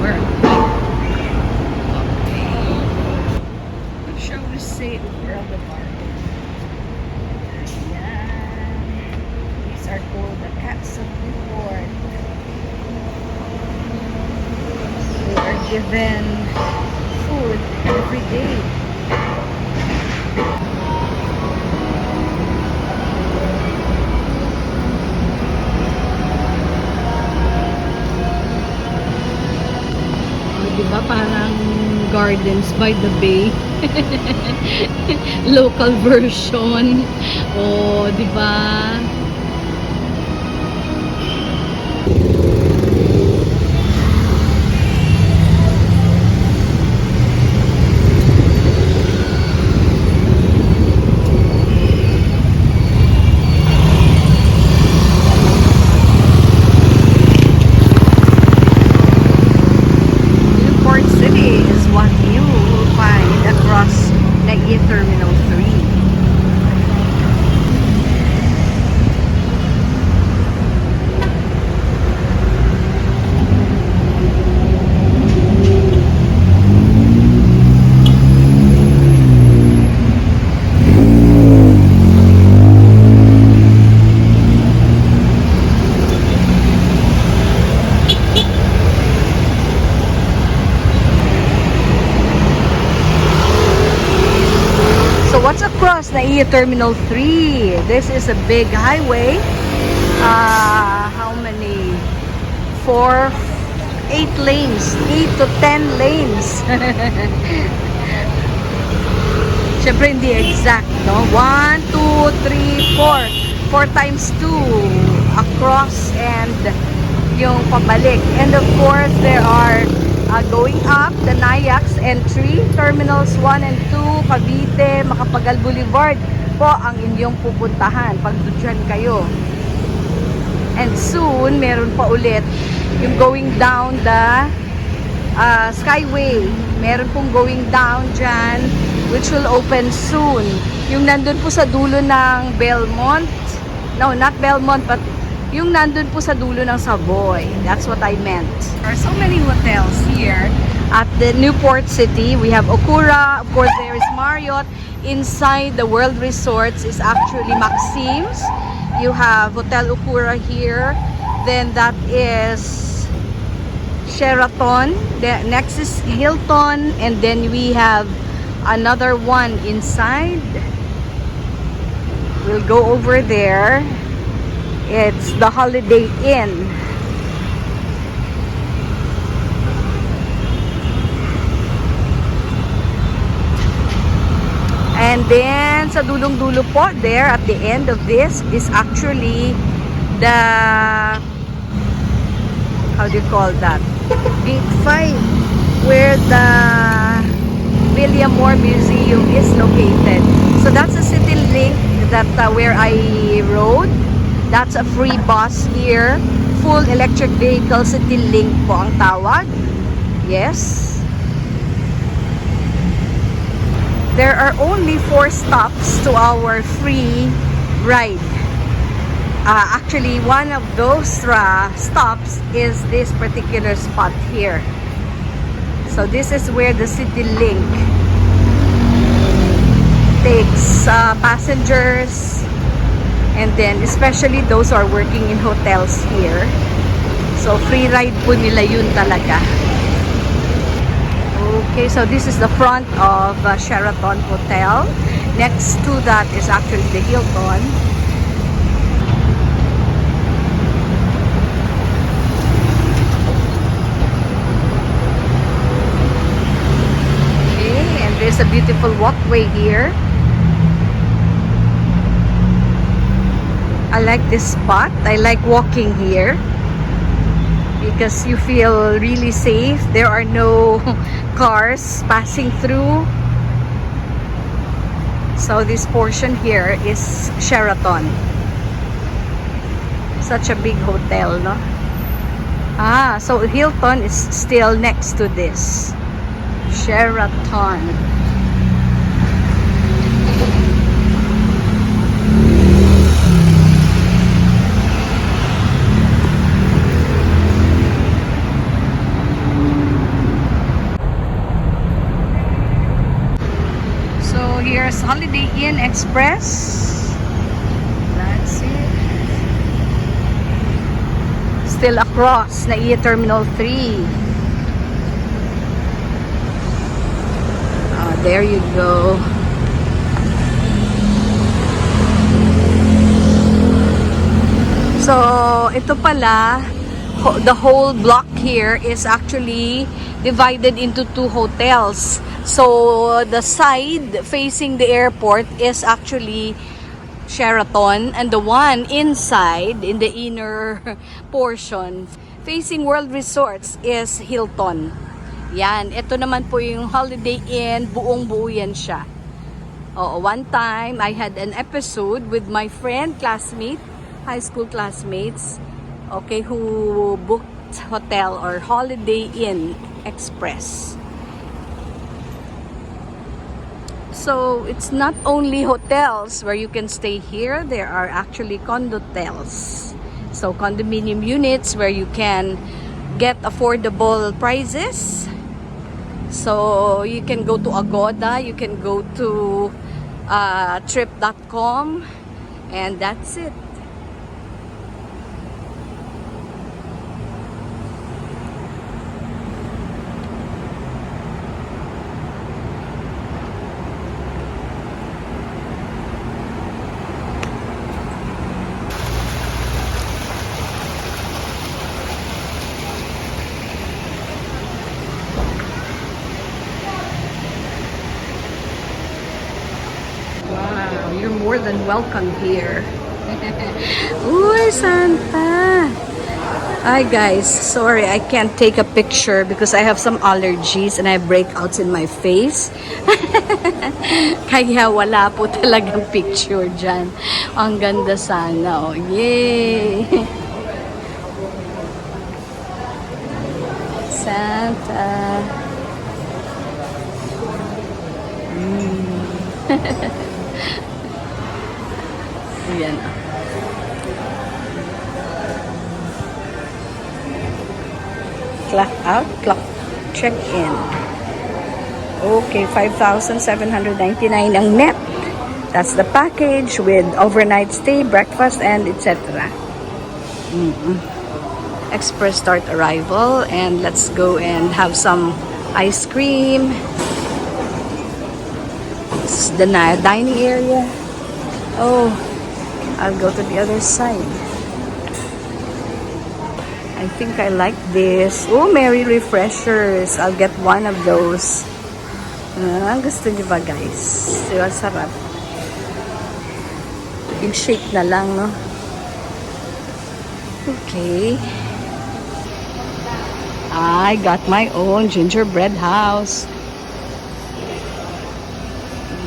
Where are we? Okay. What shall we say over the market? Ayan. These are called the cats of Newport. They are given food every day. Diba parang Gardens by the Bay? Local version. Oh, diba? Newport City is what you will find across Naie Terminal 3. So what's across Naie Terminal 3? This is a big highway. How many? 8 lanes. 8 to 10 lanes. Siyempre hindi exact, no? 1, 2, 3, 4. 4 times 2 across and yung pabalik. And of course, there are going up the Nayax entry, terminals 1 and 2, Cavite, Macapagal Boulevard po ang inyong pupuntahan pag dyan kayo. And soon, meron pa ulit yung going down the Skyway. Meron pong going down dyan, which will open soon. Yung nandun po sa dulo ng Belmont. No, not Belmont, but yung nandun po sa dulo ng Savoy. That's what I meant. There are so many hotels here at the Newport City. We have Okura. Of course, there is Marriott. Inside the World Resorts is actually Maxim's. You have Hotel Okura here. Then that is Sheraton. The next is Hilton. And then we have another one inside. We'll go over there. It's the Holiday Inn. And then sa dulong-dulo po there at the end of this is actually the, how do you call that, Gate 5, where the William Moore Museum is located. So that's a city link that where I rode. That's a free bus here. Full electric vehicle, City Link po ang tawag. Yes. There are only 4 stops to our free ride. Actually, one of those stops is this particular spot here. So this is where the City Link takes passengers. And then, especially those who are working in hotels here. So, free ride po nila yun talaga. Okay, so this is the front of Sheraton Hotel. Next to that is actually the Hilton. Okay, and there's a beautiful walkway here. I like this spot. I like walking here because you feel really safe. There are no cars passing through. So this portion here is Sheraton. Such a big hotel, no? So Hilton is still next to this. Sheraton. Philippine Express. That's it. Still across NAIA Terminal 3. There you go. So, ito pala, the whole block here is actually divided into 2 hotels. So, the side facing the airport is actually Sheraton, and the one inside, in the inner portion, facing World Resorts is Hilton. Yan, ito naman po yung Holiday Inn, buong-buo yan siya. Oo, one time, I had an episode with my friend, classmate, high school classmates, okay, who booked hotel or Holiday Inn Express. So, it's not only hotels where you can stay here, there are actually condotels. So, condominium units where you can get affordable prices. So, you can go to Agoda, you can go to trip.com, and that's it. Wow, you're more than welcome here. Uy, Santa! Hi guys, sorry I can't take a picture because I have some allergies and I have breakouts in my face. Kaya wala po talagang picture dyan. Ang ganda sana, oh. Yay! Santa! Ayan. Clock out, clock check in. Okay, 5,799 ang net. That's the package with overnight stay, breakfast, and etc. Express start arrival, and let's go and have some ice cream. This is the dining area. Oh, I'll go to the other side. I think I like this. Oh, Merry Refreshers. I'll get one of those. Gusto niyo ba, guys? Diba, sarap. Yung shake na lang, no? Okay. I got my own gingerbread house.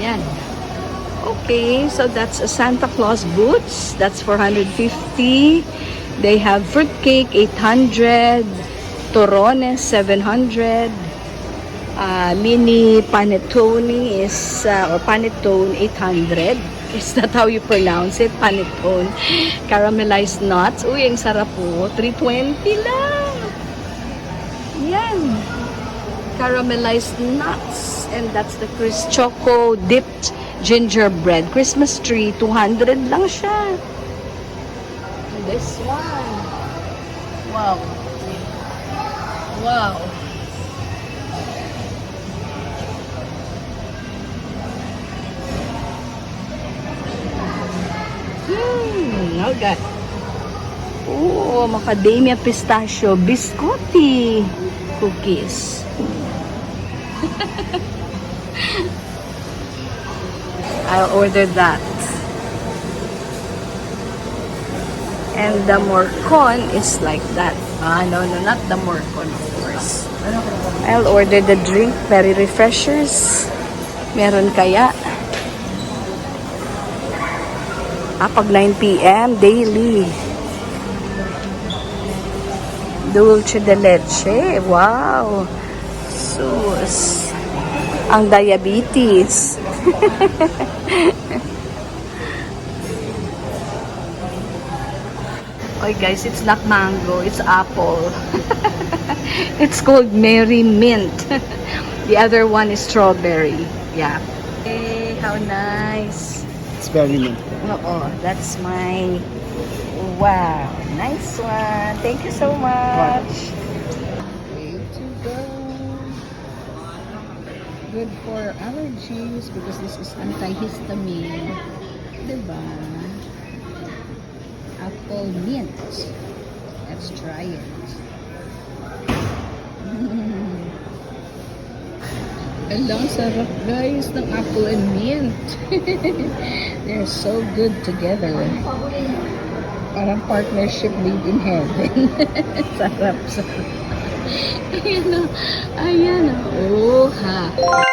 Yan. Okay, so that's a Santa Claus boots. That's 450. They have fruitcake 800, torones 700, mini panettone is or panettone 800. Is that how you pronounce it? Panettone. Caramelized nuts. Uy, ang sarap po. 320 lang. Yan. Caramelized nuts, and that's the Cris Choco dipped gingerbread Christmas tree. 200 lang siya. This one. Wow. Wow. Okay. Oh, macadamia pistachio biscotti cookies. I'll order that. And the morcon is like that. No, not the morcon, of course. I'll order the drink, Merry Refreshers. Meron kaya? Pag 9 p.m. daily. Dulce de leche. Wow. Sus. Ang diabetes. Okay guys, it's not mango, it's apple. It's called Merry Mint. The other one is strawberry. Yeah. Hey, how nice. experiment. Oo, that's my... Wow, nice one. Thank you so much. Way to go. Good for allergies because this is antihistamine. Diba? Apple mint. Let's try it. Alang sarap guys ng apple and mint. They're so good together. Parang partnership made in heaven. Sarap, sarap. Ayan o. Ayan o. Oh, ha.